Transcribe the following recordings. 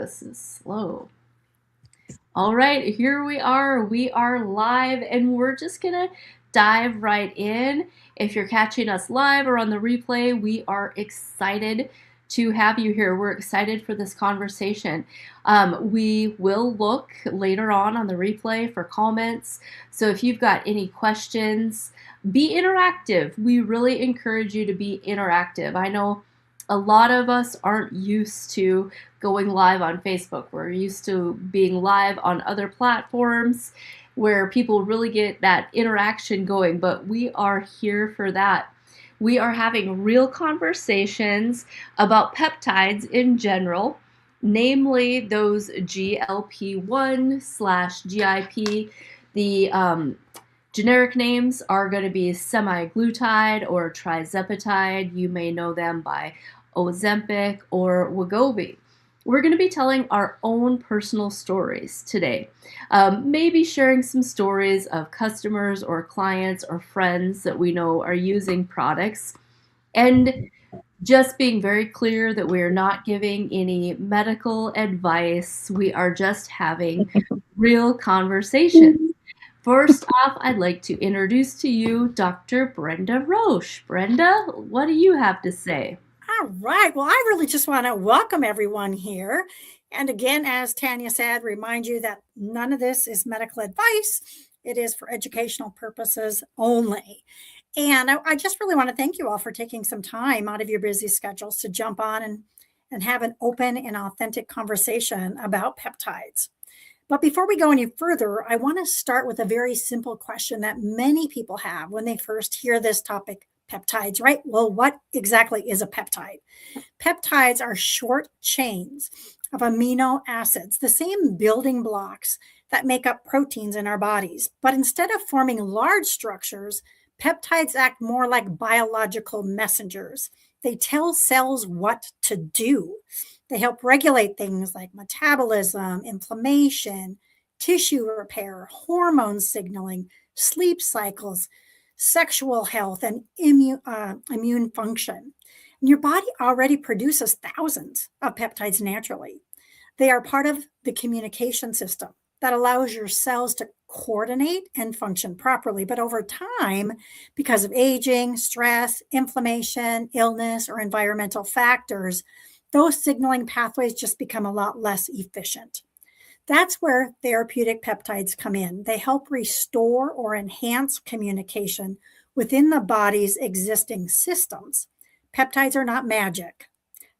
this is slow. All right, here we are. We are live, and we're just gonna dive right in. If you're catching us live or on the replay, we are excited to have you here. We're excited for this conversation. We will look later on the replay for comments. So if you've got any questions, be interactive. We really encourage you to be interactive. I know a lot of us aren't used to going live on Facebook. We're used to being live on other platforms where people really get that interaction going, but we are here for that. We are having real conversations about peptides in general, namely those GLP1/GIP. The generic names are going to be semaglutide or trizepatide. You may know them by Ozempic or Wegovy. We're going to be telling our own personal stories today. Maybe sharing some stories of customers or clients or friends that we know are using products, and just being very clear that we are not giving any medical advice. We are just having real conversations. First off, I'd like to introduce to you Dr. Brenda Roche. Brenda, what do you have to say? All right. Well, I really just want to welcome everyone here. And again, as Tanya said, remind you that none of this is medical advice. It is for educational purposes only. And I just really want to thank you all for taking some time out of your busy schedules to jump on and have an open and authentic conversation about peptides. But before we go any further, I want to start with a very simple question that many people have when they first hear this topic, peptides, right? Well, what exactly is a peptide? Peptides are short chains of amino acids, the same building blocks that make up proteins in our bodies. But instead of forming large structures, peptides act more like biological messengers. They tell cells what to do. They help regulate things like metabolism, inflammation, tissue repair, hormone signaling, sleep cycles, sexual health, and immune function. And your body already produces thousands of peptides naturally. They are part of the communication system that allows your cells to coordinate and function properly. But over time, because of aging, stress, inflammation, illness, or environmental factors, those signaling pathways just become a lot less efficient. That's where therapeutic peptides come in. They help restore or enhance communication within the body's existing systems. Peptides are not magic.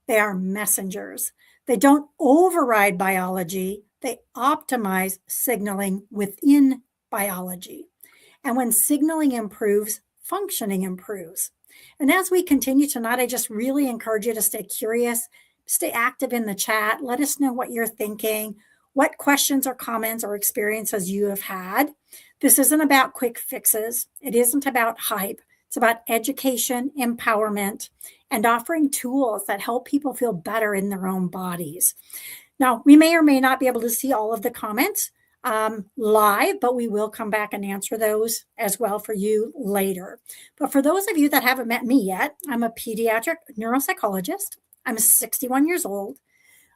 They are messengers. They don't override biology. They optimize signaling within biology. And when signaling improves, functioning improves. And as we continue tonight, I just really encourage you to stay curious, stay active in the chat. Let us know what you're thinking, what questions or comments or experiences you have had. This isn't about quick fixes. It isn't about hype. It's about education, empowerment, and offering tools that help people feel better in their own bodies. Now, we may or may not be able to see all of the comments live, but we will come back and answer those as well for you later. But for those of you that haven't met me yet, I'm a pediatric neuropsychologist. I'm 61 years old.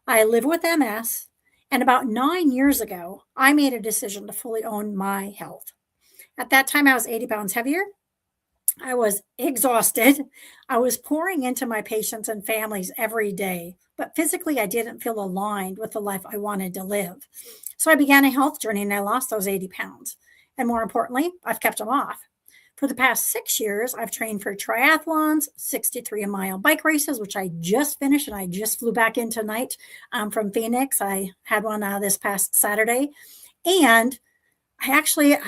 I live with MS. And about 9 years ago, I made a decision to fully own my health. At that time, I was 80 pounds heavier. I was exhausted. I was pouring into my patients and families every day, but physically, I didn't feel aligned with the life I wanted to live. So I began a health journey and I lost those 80 pounds. And more importantly, I've kept them off. For the past 6 years, I've trained for triathlons, 63-mile bike races, which I just finished, and I just flew back in tonight from Phoenix. I had one this past Saturday. And I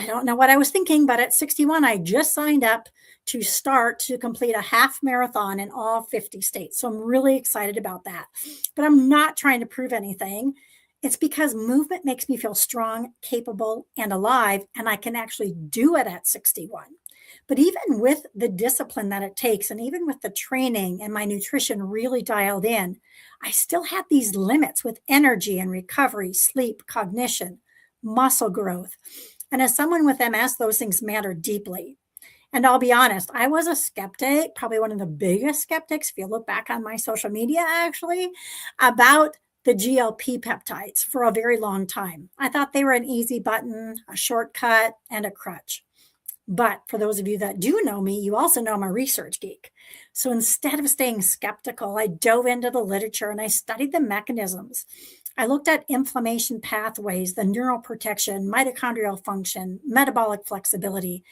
don't know what I was thinking, but at 61, I just signed up to start to complete a half marathon in all 50 states. So I'm really excited about that. But I'm not trying to prove anything. It's because movement makes me feel strong, capable, and alive, and I can actually do it at 61. But even with the discipline that it takes, and even with the training and my nutrition really dialed in, I still had these limits with energy and recovery, sleep, cognition, muscle growth. And as someone with MS, those things matter deeply. And I'll be honest, I was a skeptic, probably one of the biggest skeptics, if you look back on my social media, actually, about the GLP peptides for a very long time. I thought they were an easy button, a shortcut, and a crutch. But for those of you that do know me, you also know I'm a research geek. So instead of staying skeptical, I dove into the literature and I studied the mechanisms. I looked at inflammation pathways, the neural protection, mitochondrial function, metabolic flexibility.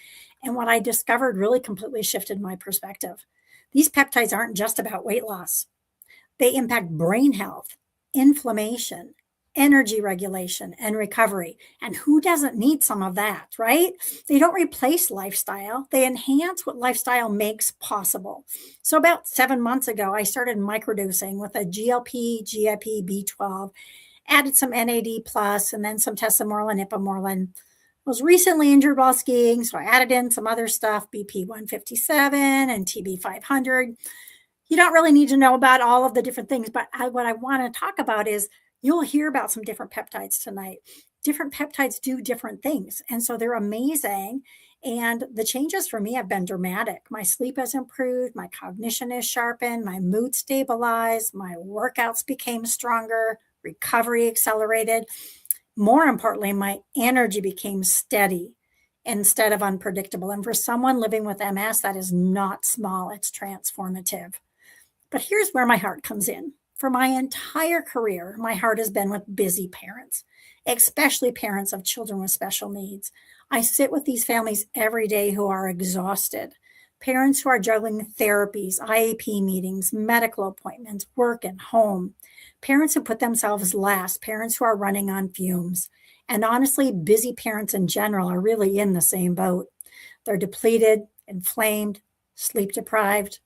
And what I discovered really completely shifted my perspective. These peptides aren't just about weight loss. They impact brain health, inflammation, energy regulation, and recovery. And who doesn't need some of that, right? They don't replace lifestyle, they enhance what lifestyle makes possible. So, about 7 months ago, I started microdosing with a GLP, GIP, B12, added some NAD plus, and then some tesamorelin, ipamorelin. Was recently injured while skiing, so I added in some other stuff, BP 157 and TB 500. You don't really need to know about all of the different things, but what I want to talk about is you'll hear about some different peptides tonight. Different peptides do different things, and so they're amazing. And the changes for me have been dramatic. My sleep has improved, my cognition is sharpened, my mood stabilized, my workouts became stronger, recovery accelerated. More importantly, my energy became steady instead of unpredictable. And for someone living with MS, that is not small, it's transformative. But here's where my heart comes in. For my entire career, my heart has been with busy parents, especially parents of children with special needs. I sit with these families every day who are exhausted. Parents who are juggling therapies, IAP meetings, medical appointments, work and home. Parents who put themselves last, parents who are running on fumes. And honestly, busy parents in general are really in the same boat. They're depleted, inflamed, sleep deprived,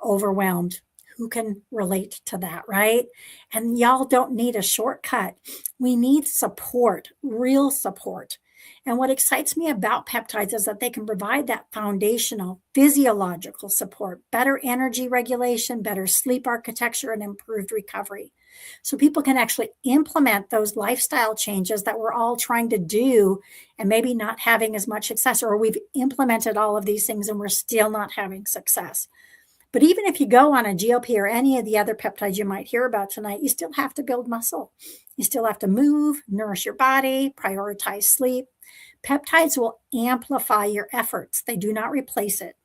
overwhelmed. Who can relate to that, right? And y'all don't need a shortcut. We need support, real support. And what excites me about peptides is that they can provide that foundational physiological support, better energy regulation, better sleep architecture, and improved recovery. So people can actually implement those lifestyle changes that we're all trying to do and maybe not having as much success, or we've implemented all of these things and we're still not having success. But even if you go on a GLP or any of the other peptides you might hear about tonight, you still have to build muscle. You still have to move, nourish your body, prioritize sleep. Peptides will amplify your efforts. They do not replace it.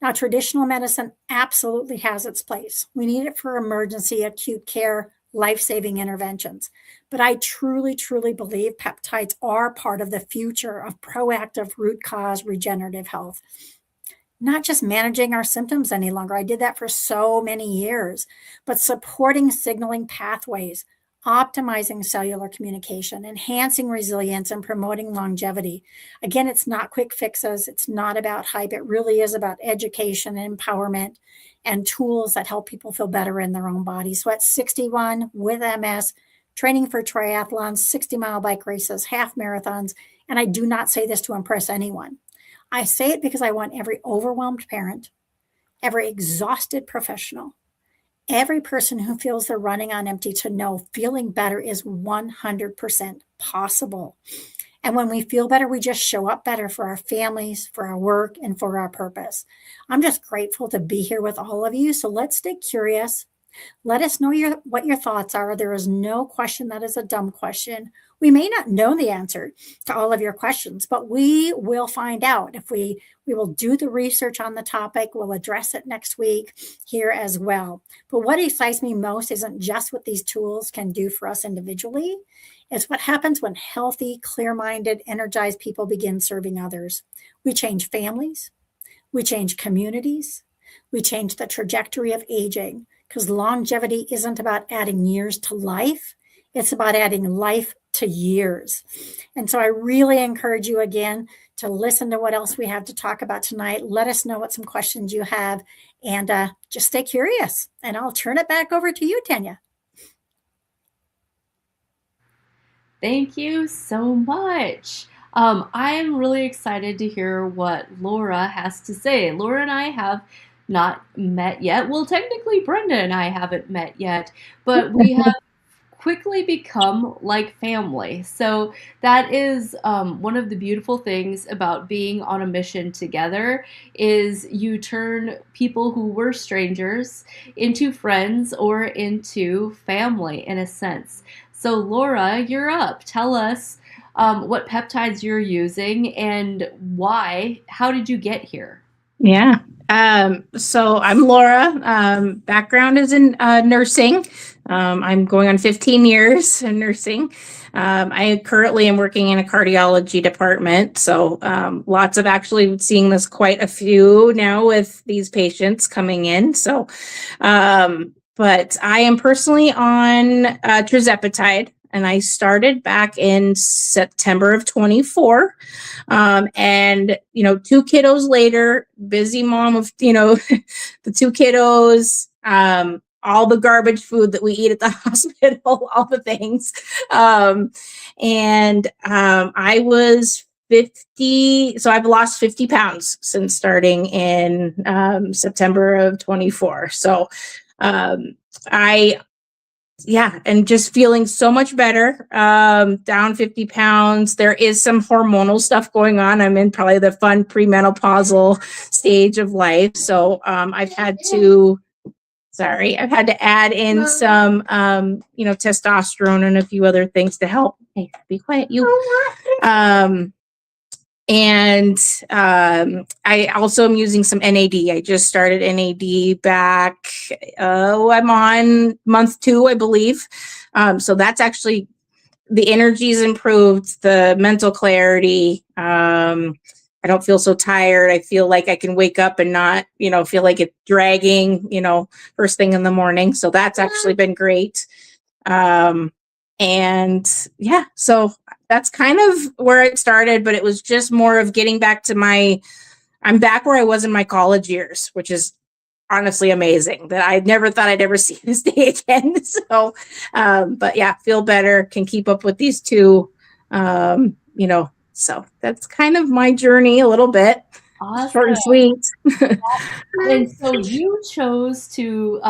Now, traditional medicine absolutely has its place. We need it for emergency, acute care, life-saving interventions. But I truly, truly believe peptides are part of the future of proactive root cause regenerative health. Not just managing our symptoms any longer. I did that for so many years, but supporting signaling pathways, optimizing cellular communication, enhancing resilience, and promoting longevity. Again, it's not quick fixes. It's not about hype. It really is about education and empowerment and tools that help people feel better in their own bodies. So at 61 with MS, training for triathlons, 60-mile bike races, half marathons, and I do not say this to impress anyone. I say it because I want every overwhelmed parent, every exhausted professional, every person who feels they're running on empty to know feeling better is 100% possible. And when we feel better, we just show up better for our families, for our work, and for our purpose. I'm just grateful to be here with all of you. So let's stay curious. Let us know what your thoughts are. There is no question that is a dumb question. We may not know the answer to all of your questions, but we will find out. If we will do the research on the topic, we'll address it next week here as well. But what excites me most isn't just what these tools can do for us individually. It's what happens when healthy, clear-minded, energized people begin serving others. We change families, we change communities, we change the trajectory of aging, because longevity isn't about adding years to life. It's about adding life to years. And so I really encourage you again to listen to what else we have to talk about tonight. Let us know what some questions you have, and just stay curious. And I'll turn it back over to you, Tanya. Thank you so much. I'm really excited to hear what Laura has to say. Laura and I have not met yet. Well, technically, Brenda and I haven't met yet, but we have quickly become like family. So that is one of the beautiful things about being on a mission together is you turn people who were strangers into friends or into family in a sense. So Laura, you're up. Tell us what peptides you're using and why. How did you get here? Yeah. So I'm Laura. Background is in nursing. I'm going on 15 years in nursing. I currently am working in a cardiology department. So lots of actually seeing this quite a few now with these patients coming in. So, but I am personally on tirzepatide, and I started back in September of 24. And, 2 kiddos later, busy mom of, the 2 kiddos, all the garbage food that we eat at the hospital, all the things. I was 50, so I've lost 50 pounds since starting in September of 24. So I and just feeling so much better, down 50 pounds. There is some hormonal stuff going on. I'm in probably the fun premenopausal stage of life. So I've had to add in some, testosterone and a few other things to help. Hey, be quiet, you. I also am using some NAD. I just started NAD back. I'm on month 2, I believe. So that's actually, the energy's improved, the mental clarity. I don't feel so tired. I feel like I can wake up and not, feel like it's dragging, first thing in the morning. So that's actually been great. So that's kind of where it started, but it was just more of getting back to I'm back where I was in my college years, which is honestly amazing that I never thought I'd ever see this day again. So, but yeah, feel better, can keep up with these two, so that's kind of my journey a little bit. Awesome. Short and sweet. And so you chose to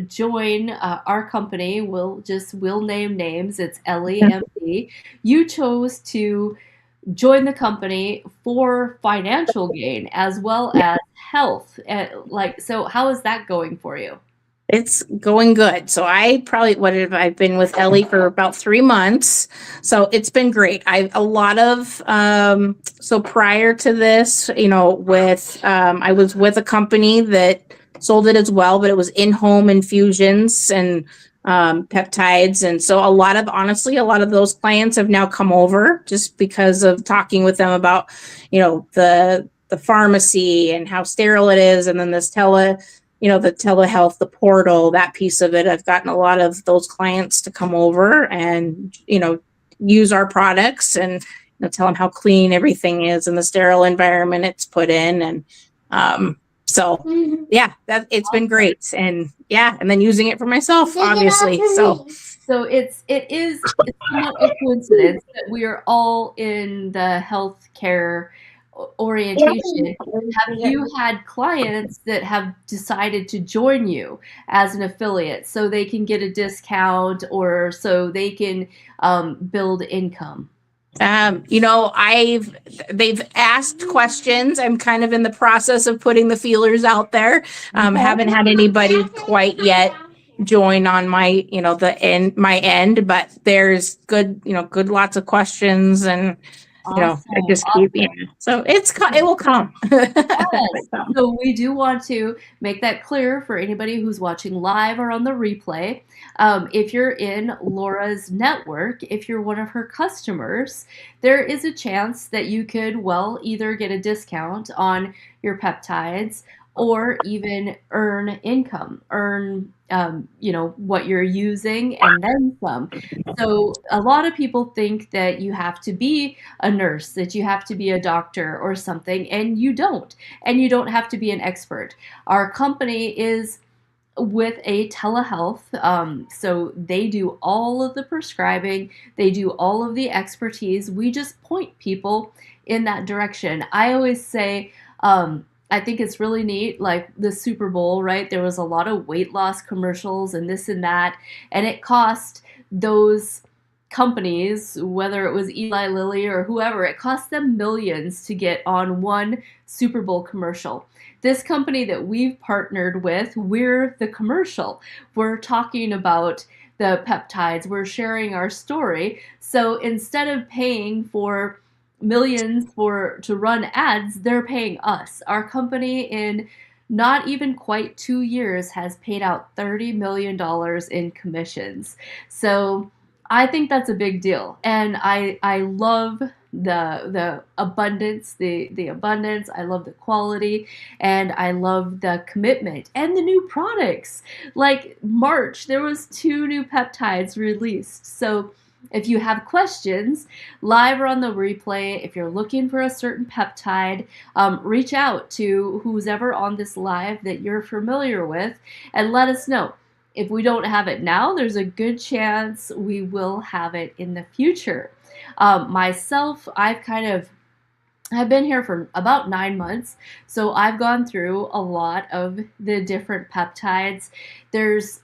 join our company. We'll name names. It's LEMD. You chose to join the company for financial gain as well as health. So how is that going for you? It's going good. So I've been with Ellie for about 3 months. So it's been great. So prior to this, I was with a company that sold it as well, but it was in-home infusions and peptides. And so a lot of those clients have now come over just because of talking with them about, the pharmacy and how sterile it is. And then this the telehealth, the portal, that piece of it. I've gotten a lot of those clients to come over and, use our products and tell them how clean everything is and the sterile environment it's put in. And it's been great. And and then using it for myself, obviously. So it's somewhat a coincidence that we are all in the healthcare orientation. Have you had clients that have decided to join you as an affiliate so they can get a discount or so they can build income? They've asked questions. I'm kind of in the process of putting the feelers out there. Haven't had anybody quite yet join on my, my end, but there's good, lots of questions and, Awesome. I just keep, so it will come. Yes. So we do want to make that clear for anybody who's watching live or on the replay. If you're in Laura's network, if you're one of her customers, there is a chance that you could, either get a discount on your peptides or even earn income, what you're using and then some. So a lot of people think that you have to be a nurse, that you have to be a doctor or something, and you don't. And you don't have to be an expert. Our company is with a telehealth, so they do all of the prescribing, they do all of the expertise. We just point people in that direction. I always say, I think it's really neat, like the Super Bowl, right? There was a lot of weight loss commercials and this and that, and it cost those companies, whether it was Eli Lilly or whoever, it cost them millions to get on one Super Bowl commercial. This company that we've partnered with, we're the commercial. We're talking about the peptides, we're sharing our story. So instead of paying for millions to run ads, they're paying us. Our company in not even quite 2 years has paid out $30 million in commissions. So I think that's a big deal. And I love the abundance, the abundance. I love the quality, and I love the commitment and the new products. Like March, there was 2 new peptides released. So if you have questions, live or on the replay, if you're looking for a certain peptide, reach out to who's ever on this live that you're familiar with and let us know. If we don't have it now, there's a good chance we will have it in the future. Myself, I've been here for about 9 months, so I've gone through a lot of the different peptides. There's,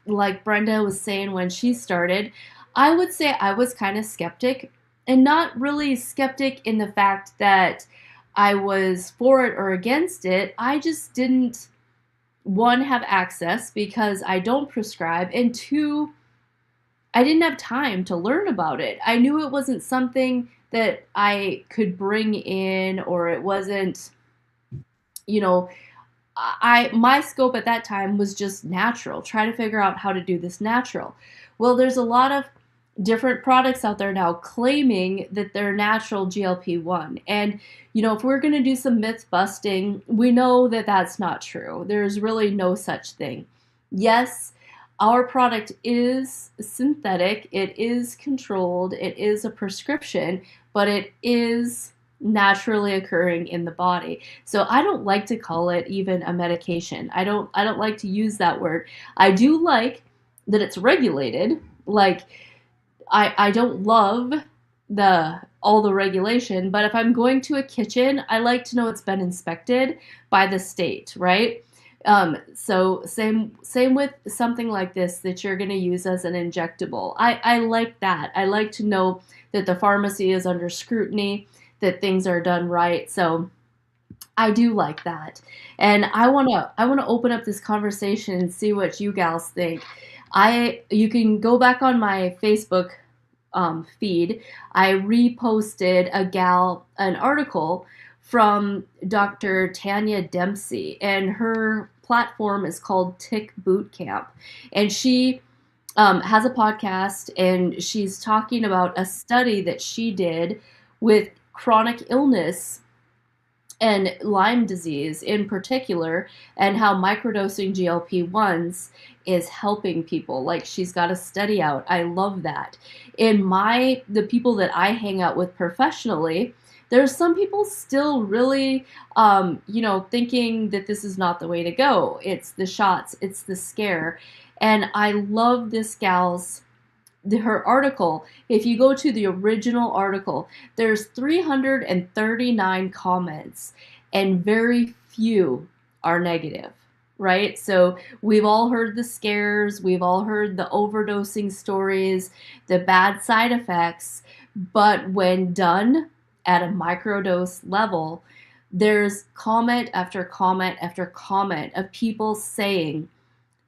like Brenda was saying when she started, I would say I was kind of skeptic, and not really skeptic in the fact that I was for it or against it. I just didn't, one, have access because I don't prescribe, and two, I didn't have time to learn about it. I knew it wasn't something that I could bring in, or it wasn't, my scope at that time was just natural, try to figure out how to do this natural. Well, there's a lot of different products out there now claiming that they're natural GLP-1. And, if we're going to do some myth busting, we know that that's not true. There's really no such thing. Yes, our product is synthetic, it is controlled, it is a prescription, but it is naturally occurring in the body. So I don't like to call it even a medication. I don't like to use that word. I do like that it's regulated. Like, I don't love all the regulation, but if I'm going to a kitchen, I like to know it's been inspected by the state, right? So same with something like this that you're going to use as an injectable. I like that. I like to know that the pharmacy is under scrutiny, that things are done right. So I do like that. And I want to open up this conversation and see what you gals think. You can go back on my Facebook feed. I reposted an article from Dr. Tanya Dempsey, and her platform is called Tick Boot Camp. And she has a podcast, and she's talking about a study that she did with chronic illness and Lyme disease in particular, and how microdosing GLP-1s is helping people. Like, she's got a study out. I love that. In the people that I hang out with professionally, there's some people still really, thinking that this is not the way to go. It's the shots, it's the scare. And I love this her article. If you go to the original article, there's 339 comments, and very few are negative, right? So we've all heard the scares, we've all heard the overdosing stories, the bad side effects, but when done at a microdose level, there's comment after comment after comment of people saying,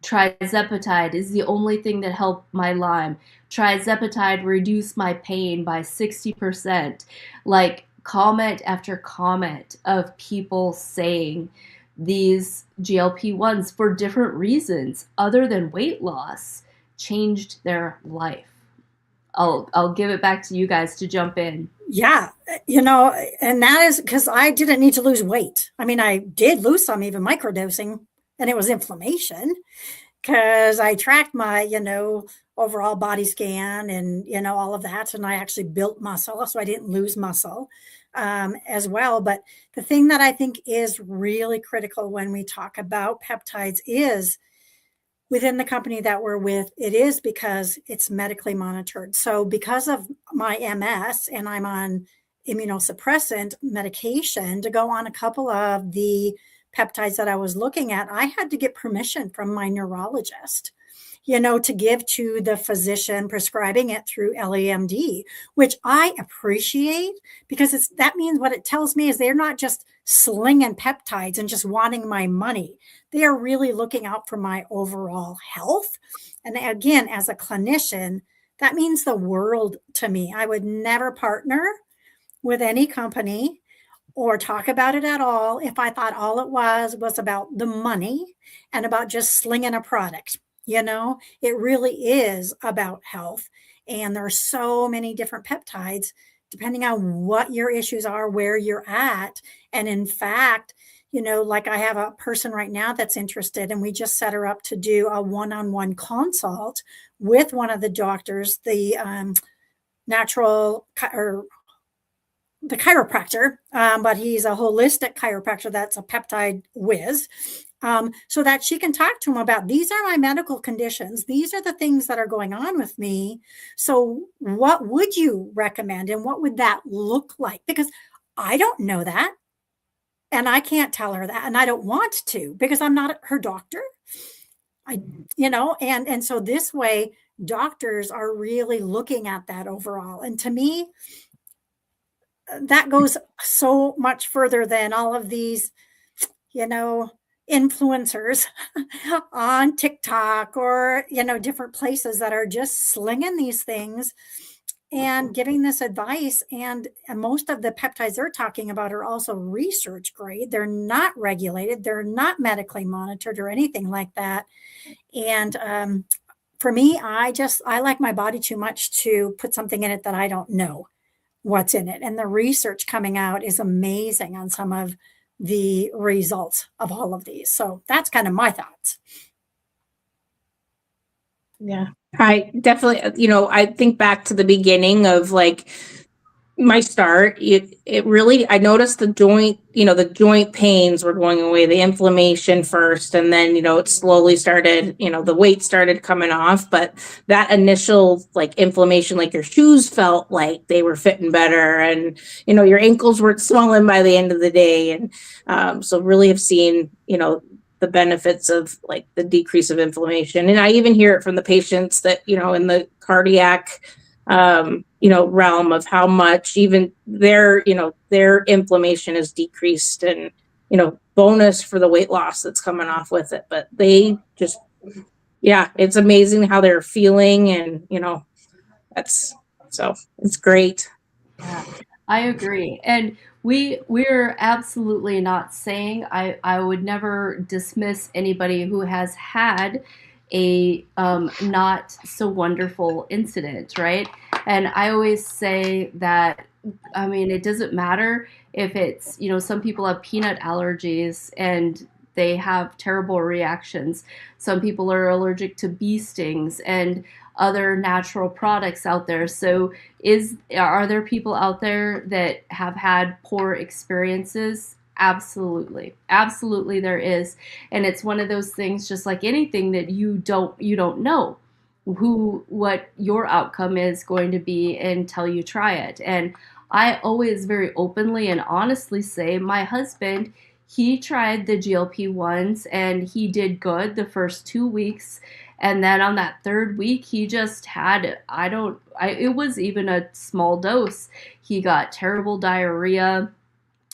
trizepatide is the only thing that helped my Lyme. Trizepatide reduced my pain by 60%. Like, comment after comment of people saying these GLP-1s for different reasons other than weight loss changed their life. I'll give it back to you guys to jump in. Yeah, and that is because I didn't need to lose weight. I mean, I did lose some, even microdosing, and it was inflammation, because I tracked my, overall body scan and, all of that. And I actually built muscle, so I didn't lose muscle as well. But the thing that I think is really critical when we talk about peptides is, within the company that we're with, it is because it's medically monitored. So because of my MS, and I'm on immunosuppressant medication to go on a couple of the peptides that I was looking at, I had to get permission from my neurologist. to give to the physician prescribing it through LEMD, which I appreciate, because that means what it tells me is they're not just slinging peptides and just wanting my money. They are really looking out for my overall health. And again, as a clinician, that means the world to me. I would never partner with any company or talk about it at all if I thought all it was about the money and about just slinging a product. It really is about health. And there are so many different peptides, depending on what your issues are, where you're at. And in fact, like I have a person right now that's interested, and we just set her up to do a one-on-one consult with one of the doctors, the natural or the chiropractor, but he's a holistic chiropractor that's a peptide whiz, so that she can talk to him about, these are my medical conditions. These are the things that are going on with me. So what would you recommend, and what would that look like? Because I don't know that, and I can't tell her that, and I don't want to, because I'm not her doctor. And so this way, doctors are really looking at that overall. And to me, that goes so much further than all of these, influencers on TikTok or, different places that are just slinging these things and giving this advice. And most of the peptides they're talking about are also research grade. They're not regulated. They're not medically monitored or anything like that. And for me, I like my body too much to put something in it that I don't know what's in it. And the research coming out is amazing on some of the results of all of these. So that's kind of my thoughts. Yeah, I definitely, I think back to the beginning of like my start. It really, I noticed the joint pains were going away, the inflammation first, and then, it slowly started, the weight started coming off. But that initial like inflammation, like your shoes felt like they were fitting better, and, your ankles weren't swollen by the end of the day. And so really have seen, the benefits of like the decrease of inflammation. And I even hear it from the patients that, in the cardiac realm, of how much even their inflammation is decreased, and, bonus for the weight loss that's coming off with it. But they just, it's amazing how they're feeling. And, it's great. Yeah, I agree. And we're absolutely not saying, I would never dismiss anybody who has had a not so wonderful incident, right? And I always say that, it doesn't matter if it's, some people have peanut allergies and they have terrible reactions. Some people are allergic to bee stings and other natural products out there. So are there people out there that have had poor experiences? Absolutely. Absolutely there is. And it's one of those things, just like anything, that you don't know what your outcome is going to be until you try it. And I always very openly and honestly say, my husband, he tried the GLP-1s and he did good the first 2 weeks. And then on that third week, he just had, it was even a small dose. He got terrible diarrhea.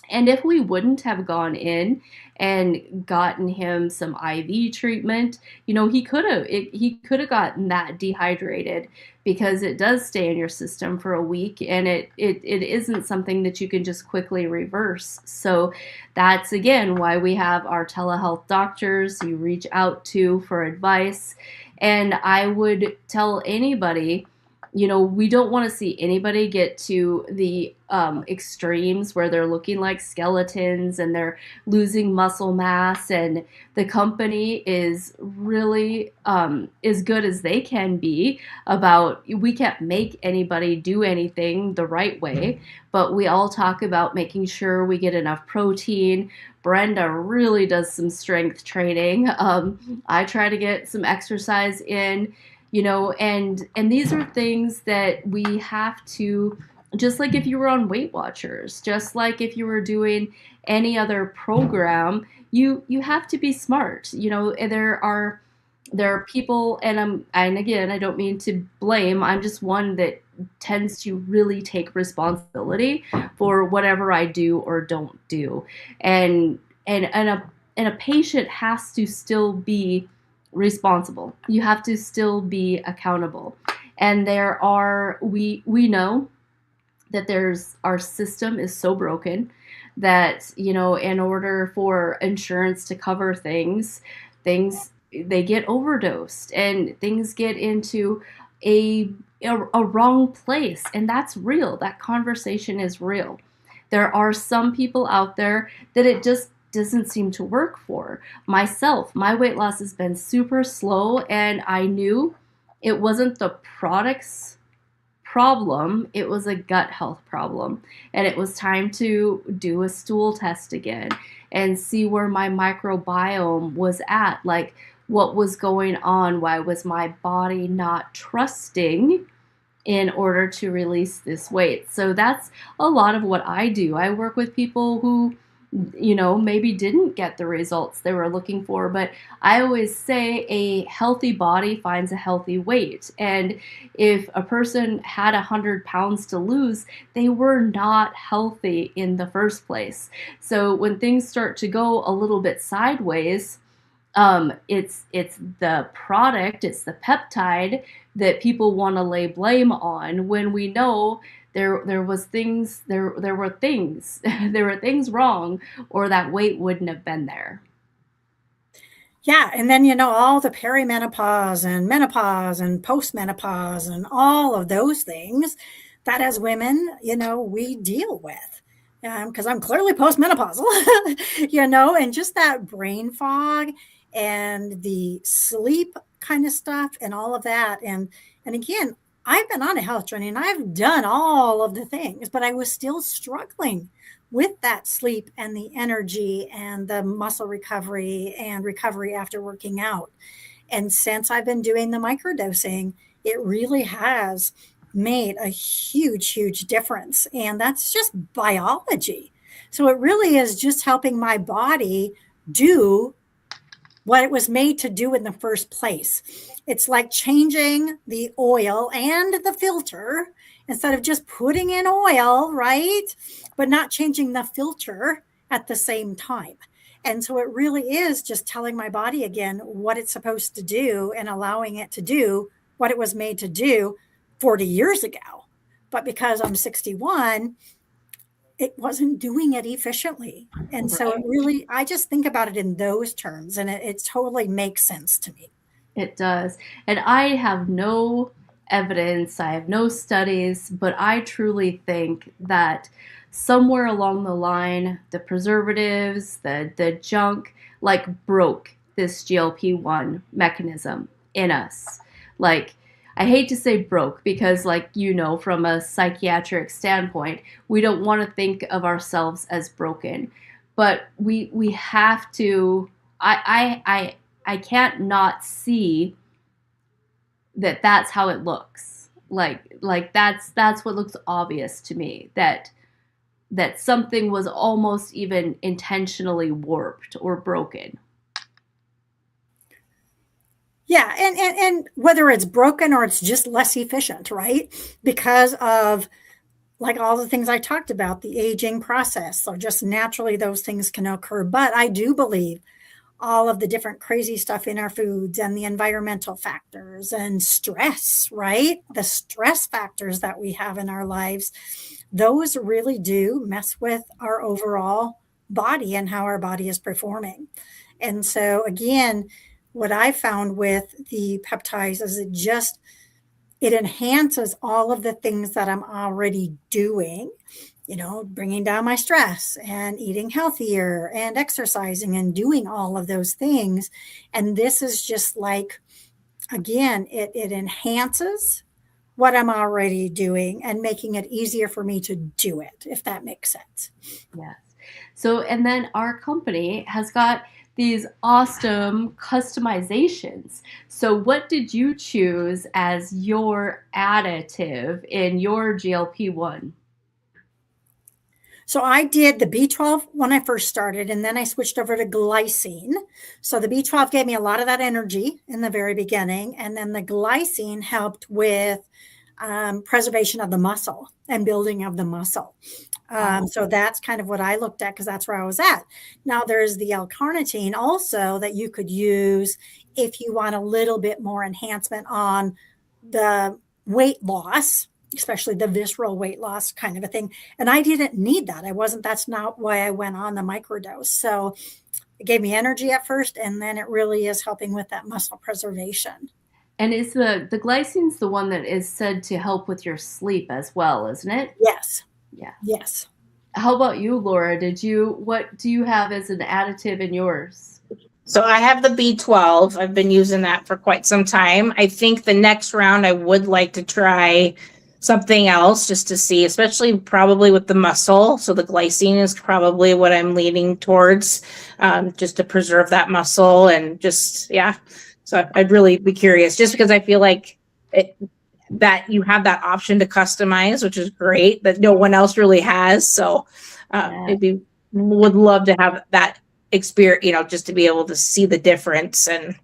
And if we wouldn't have gone in and gotten him some IV treatment, he could have gotten that dehydrated, because it does stay in your system for a week, and it isn't something that you can just quickly reverse. So that's again why we have our telehealth doctors you reach out to for advice. And I would tell anybody, we don't want to see anybody get to the extremes where they're looking like skeletons and they're losing muscle mass, and the company is really as good as they can be about, we can't make anybody do anything the right way, but we all talk about making sure we get enough protein. Brenda really does some strength training. I try to get some exercise in. And these are things that we have to, just like if you were on Weight Watchers, just like if you were doing any other program, you have to be smart. There are there are people, and again, I don't mean to blame, I'm just one that tends to really take responsibility for whatever I do or don't do. And a patient has to still be responsible. You have to still be accountable. And there are we know that there's our system is so broken that, you know, in order for insurance to cover things they get overdosed and things get into a a wrong place, and that's real. That conversation is real. There are some people out there that it just doesn't seem to work for. Myself, my weight loss has been super slow, and I knew it wasn't the products problem, it was a gut health problem. And it was time to do a stool test again and see where my microbiome was at. Like, what was going on? Why was my body not trusting in order to release this weight? So that's a lot of what I do. I work with people who, you know, maybe didn't get the results they were looking for, but I always say a healthy body finds a healthy weight. And if a person had 100 pounds to lose, they were not healthy in the first place. So when things start to go a little bit sideways, it's the product, it's the peptide that people want to lay blame on, when we know there was things there were things there were things wrong, or that weight wouldn't have been there. Yeah, and then, you know, all the perimenopause and menopause and postmenopause and all of those things that as women, you know, we deal with. Because I'm clearly postmenopausal, you know, and just that brain fog and the sleep kind of stuff and all of that. And again, I've been on a health journey and I've done all of the things, but I was still struggling with that sleep and the energy and the muscle recovery and recovery after working out. And since I've been doing the microdosing, it really has made a huge, huge difference. And that's just biology. So it really is just helping my body do what it was made to do in the first place. It's like changing the oil and the filter instead of just putting in oil, right? But not changing the filter at the same time. And so it really is just telling my body again what it's supposed to do and allowing it to do what it was made to do 40 years ago. But because I'm 61, it wasn't doing it efficiently. And so it really, I just think about it in those terms, and it totally makes sense to me. It does. And I have no evidence, I have no studies, but I truly think that somewhere along the line, the preservatives, the junk, like, broke this GLP-1 mechanism in us. Like, I hate to say broke because, like, you know, from a psychiatric standpoint, we don't want to think of ourselves as broken, but we have to. I can't not see that that's how it looks. Like that's what looks obvious to me, that something was almost even intentionally warped or broken. Yeah, and whether it's broken or it's just less efficient, right? Because of like all the things I talked about, the aging process. So just naturally those things can occur. But I do believe all of the different crazy stuff in our foods and the environmental factors and stress, right? The stress factors that we have in our lives, those really do mess with our overall body and how our body is performing. And so again, what I found with the peptides is it enhances all of the things that I'm already doing, you know, bringing down my stress and eating healthier and exercising and doing all of those things. And this is just like, again, it enhances what I'm already doing and making it easier for me to do it, if that makes sense. Yes. So, and then our company has got these awesome customizations. So, what did you choose as your additive in your GLP-1? So I did the B12 when I first started, and then I switched over to glycine. So the B12 gave me a lot of that energy in the very beginning, and then the glycine helped with preservation of the muscle and building of the muscle. So that's kind of what I looked at because that's where I was at. Now there's the L-carnitine also that you could use if you want a little bit more enhancement on the weight loss, especially the visceral weight loss kind of a thing. And I didn't need that. That's not why I went on the microdose. So it gave me energy at first, and then it really is helping with that muscle preservation. And is the glycine's the one that is said to help with your sleep as well, isn't it? Yes. Yeah. Yes. How about you, Laura? What do you have as an additive in yours? So I have the B12. I've been using that for quite some time. I think the next round I would like to try something else just to see, especially probably with the muscle. So the glycine is probably what I'm leaning towards, just to preserve that muscle and just, yeah. So I'd really be curious just because I feel like that you have that option to customize, which is great, that no one else really has. So would love to have that experience, just to be able to see the difference and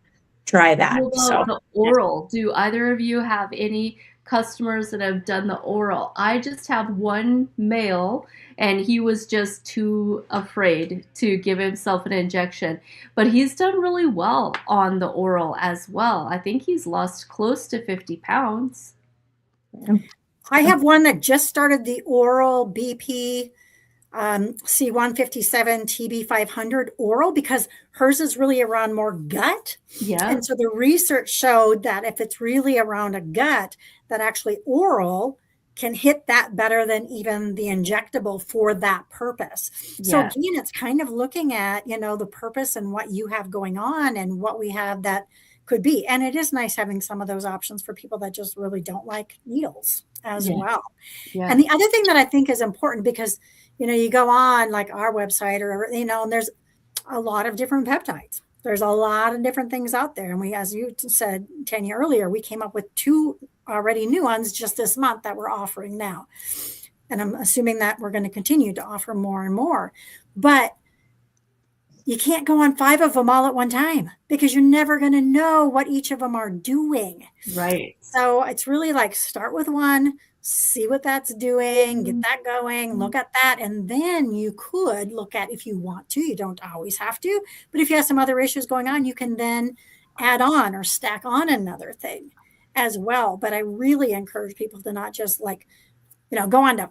try that. So the oral, do either of you have any customers that have done the oral? I just have one male, and he was just too afraid to give himself an injection, but he's done really well on the oral as well. I think he's lost close to 50 pounds. I have one that just started the oral BP C157 TB500 oral because hers is really around more gut. Yeah. And so the research showed that if it's really around a gut, that actually oral can hit that better than even the injectable for that purpose. Yeah. So again, it's kind of looking at, the purpose and what you have going on and what we have that could be. And it is nice having some of those options for people that just really don't like needles as well. Yeah. And the other thing that I think is important because you go on like our website or, and there's a lot of different peptides. There's a lot of different things out there. And we, as you said, Tanya, earlier, we came up with 2 already new ones just this month that we're offering now. And I'm assuming that we're going to continue to offer more and more. But you can't go on 5 of them all at one time because you're never going to know what each of them are doing. Right. So it's really like start with one, see what that's doing, get that going, look at that. And then you could look at if you want to, you don't always have to, but if you have some other issues going on, you can then add on or stack on another thing as well. But I really encourage people to not just go on to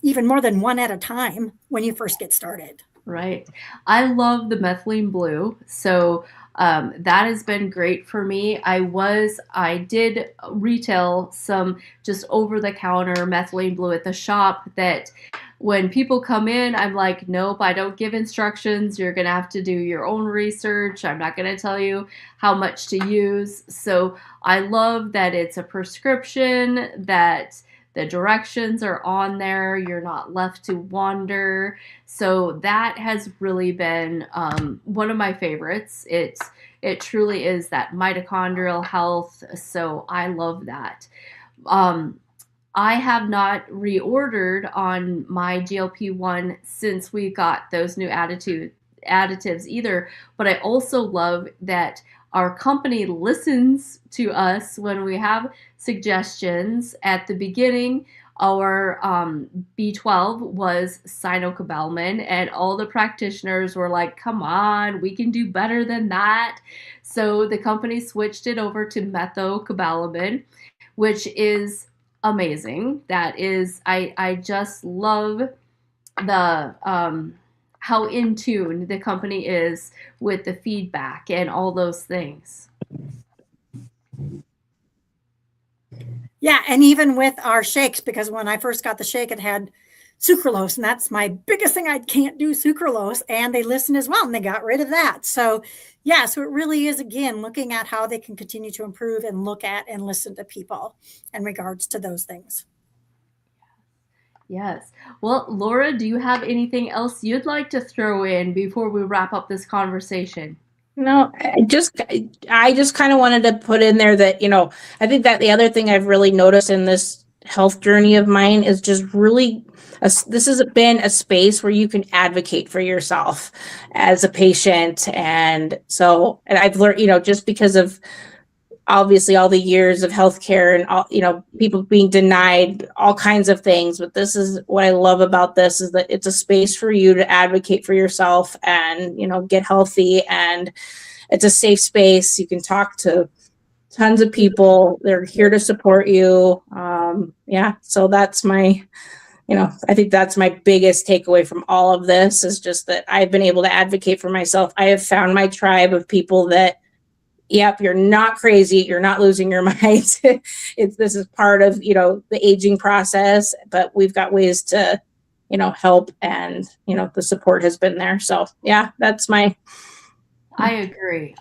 even more than one at a time when you first get started. Right. I love the methylene blue. So that has been great for me. I did retail some just over the counter methylene blue at the shop that when people come in, I'm like, nope, I don't give instructions. You're going to have to do your own research. I'm not going to tell you how much to use. So I love that it's a prescription, that the directions are on there. You're not left to wander. So that has really been one of my favorites. It truly is that mitochondrial health. So I love that. I have not reordered on my GLP-1 since we got those new additives either. But I also love that our company listens to us when we have suggestions. At the beginning, our B12 was cyanocobalamin, and all the practitioners were like, come on, we can do better than that. So the company switched it over to methocobalamin, which is amazing. That is, I just love the how in tune the company is with the feedback and all those things. Yeah, and even with our shakes, because when I first got the shake, it had sucralose, and that's my biggest thing. I can't do sucralose, and they listened as well, and they got rid of that. So yeah, so it really is, again, looking at how they can continue to improve and look at and listen to people in regards to those things. Yes. Well, Laura, do you have anything else you'd like to throw in before we wrap up this conversation? No, I just kind of wanted to put in there that, I think that the other thing I've really noticed in this health journey of mine is just really, this has been a space where you can advocate for yourself as a patient. And I've learned, just because of obviously all the years of healthcare and all, people being denied all kinds of things. But this is what I love about this, is that it's a space for you to advocate for yourself and, get healthy. And it's a safe space. You can talk to tons of people. They're here to support you. So that's my, I think that's my biggest takeaway from all of this, is just that I've been able to advocate for myself. I have found my tribe of people that, yep, you're not crazy. You're not losing your mind. This is part of, the aging process, but we've got ways to, help, and, the support has been there. So yeah, that's my. I agree.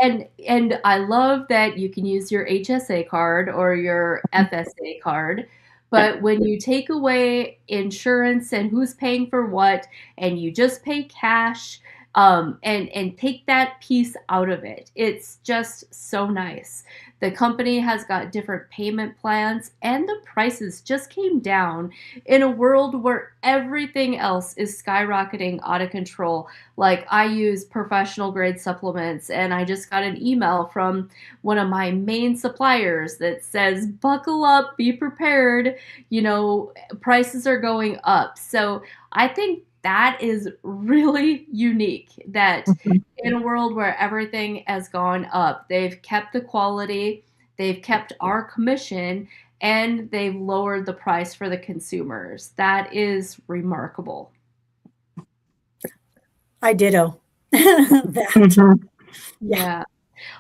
And I love that you can use your HSA card or your FSA card. But when you take away insurance and who's paying for what, and you just pay cash, and take that piece out of it, it's just so nice. The company has got different payment plans, and the prices just came down in a world where everything else is skyrocketing out of control. Like, I use professional grade supplements, and I just got an email from one of my main suppliers that says, buckle up, be prepared, prices are going up. So I think that is really unique, that in a world where everything has gone up, they've kept the quality, they've kept our commission, and they've lowered the price for the consumers. That is remarkable. I ditto that. Yeah.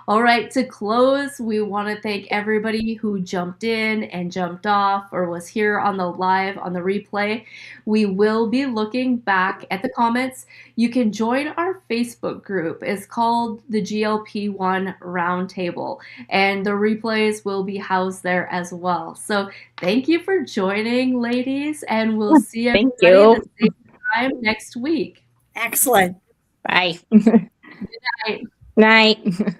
All right, to close, we want to thank everybody who jumped in and jumped off or was here on the live, on the replay. We will be looking back at the comments. You can join our Facebook group. It's called the GLP1 Roundtable, and the replays will be housed there as well. So thank you for joining, ladies, and we'll see everybody at the same time next week. Excellent. Bye. Good night. Night.